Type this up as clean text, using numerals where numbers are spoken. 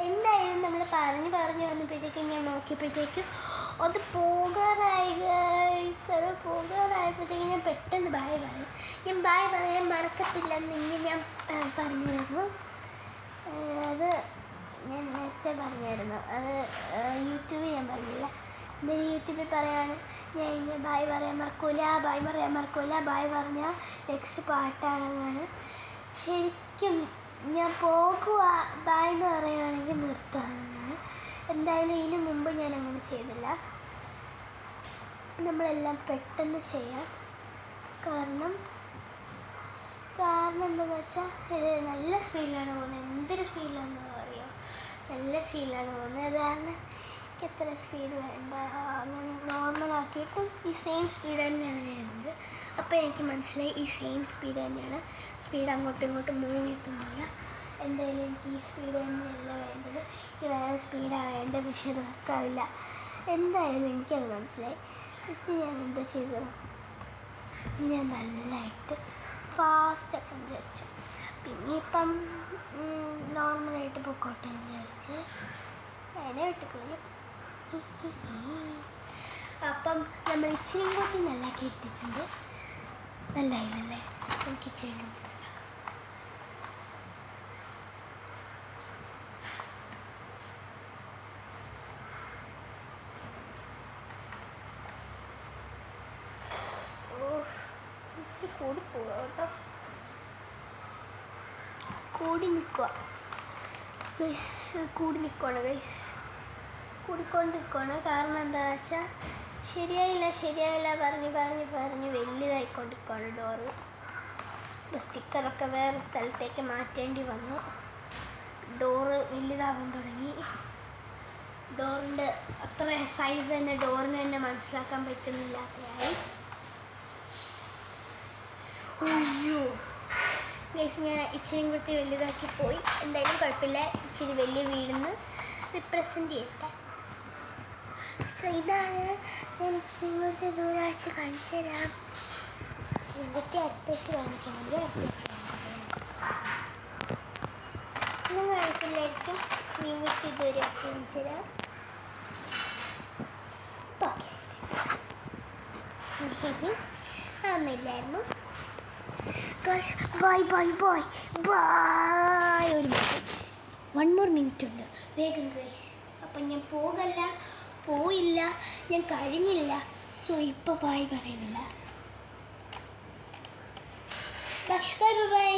എന്തായാലും നമ്മൾ പറഞ്ഞു വന്നപ്പോഴത്തേക്കും ഞാൻ നോക്കിയപ്പോഴത്തേക്കും അത് പോകാറായി ഗൈസ്. അത് പോകാറായപ്പോഴത്തേക്കും ഞാൻ പെട്ടെന്ന് ബായ് പറയും. ഞാൻ ബായ് പറയാൻ മറക്കത്തില്ലെന്ന് ഞാൻ പറഞ്ഞിരുന്നു. അത് ഞാൻ നേരത്തെ പറഞ്ഞായിരുന്നു. അത് യൂട്യൂബിൽ ഞാൻ പറഞ്ഞില്ല. എന്തായാലും യൂട്യൂബിൽ പറയാണ് ഞാൻ ഇനി ബായ് പറയാൻ മറക്കൂല, ബായ് പറഞ്ഞാൽ നെക്സ്റ്റ് പാട്ടാണെന്നാണ്. ശരിക്കും ഞാൻ പോകുക ബായ് എന്ന് പറയുകയാണെങ്കിൽ നിർത്തുകയാണെന്നാണ്. എന്തായാലും ഇതിനു മുമ്പ് ഞാൻ അങ്ങനെ ചെയ്തില്ല. നമ്മളെല്ലാം പെട്ടെന്ന് ചെയ്യാം. കാരണം എന്താണെന്ന് വെച്ചാൽ ഇത് നല്ല സ്പീഡിലാണ് പോകുന്നത്. എന്തൊരു സ്പീഡിലാണെന്ന് അറിയോ? നല്ല സ്പീഡിലാണ് പോകുന്നത്. കാരണം എനിക്ക് എത്ര സ്പീഡ് വേണ്ട, ഞാൻ നോർമലാക്കിയിട്ടും ഈ സെയിം സ്പീഡ് തന്നെയാണ് വരുന്നത്. അപ്പോൾ എനിക്ക് മനസ്സിലായി ഈ സെയിം സ്പീഡ് തന്നെയാണ്. സ്പീഡ് അങ്ങോട്ടും ഇങ്ങോട്ടും മൂവ് ചെയ്തൊന്നുമില്ല. എന്തായാലും എനിക്ക് ഈ സ്പീഡ് തന്നെയല്ല വേണ്ടത്. എനിക്ക് വേറെ സ്പീഡാവേണ്ട, പക്ഷേ അത് വർക്കാവില്ല. എന്തായാലും എനിക്കത് മനസ്സിലായി. ഇത് ഞാൻ എന്താ ചെയ്തത്, ഞാൻ നല്ലതായിട്ട് ഫാസ്റ്റൊക്കെ വിചാരിച്ചു. പിന്നെ ഇപ്പം നോർമലായിട്ട് പൊക്കോട്ടെ എന്ന് വിചാരിച്ച് അതിനെ വിട്ടുകളയും. അപ്പം നമ്മൾ ഇച്ചിരി കൂട്ടി നല്ലാക്കി ഇട്ടിട്ടുണ്ട്. നല്ലായില്ലേ? നമുക്ക് ഇച്ചിരി കൂട്ടി നല്ലാക്കാം. ഇച്ചിരി കൂടി പോവുക കേട്ടോ, കൂടി നിൽക്കുവാണ് ഗൈസ്, കൂടിക്കൊണ്ടിരിക്കുകയാണ്. കാരണം എന്താണെന്ന് വെച്ചാൽ ശരിയായില്ല പറഞ്ഞ് വലുതായിക്കൊണ്ടിരിക്കുകയാണ് ഡോറ്. സ്റ്റിക്കറൊക്കെ വേറെ സ്ഥലത്തേക്ക് മാറ്റേണ്ടി വന്നു. ഡോറ് വലുതാവാൻ തുടങ്ങി. ഡോറിൻ്റെ അത്ര സൈസ് തന്നെ ഡോറിന് തന്നെ മനസ്സിലാക്കാൻ പറ്റുന്നില്ലാത്തതായി. അയ്യോ ഗൈസ്, ഞാൻ ഇച്ചിരി കൂടി വലുതാക്കി പോയി. എന്തായാലും കുഴപ്പമില്ല, ഇച്ചിരി വലിയ വീടിന്ന് റിപ്രസെൻ്റ് ചെയ്യട്ടെ. സോ ഇതാണ് ഞാൻ ഇച്ചിരി കൂടി ദൂരെ വെച്ച് കാണിച്ചു തരാം. ഇച്ചിരി കൂടി അടുത്ത് വെച്ച് കാണിക്കണമെങ്കിൽ അടുത്ത് വെച്ച് ഒന്നും കാണിക്കില്ലായിരിക്കും. ഇച്ചിരി കൂടി ദൂരെ വെച്ച് കാണിച്ചു തരാം. ഓക്കെ, ഒന്നുമില്ലായിരുന്നു. ബൈ ഒരു മിനിറ്റ്, 1 more minute ഉണ്ട്, വേഗം ഗൈസ്. അപ്പം ഞാൻ പോയില്ല, ഞാൻ കഴിഞ്ഞില്ല. സോ ഇപ്പോൾ ബൈ പറയുന്നില്ല. ബൈ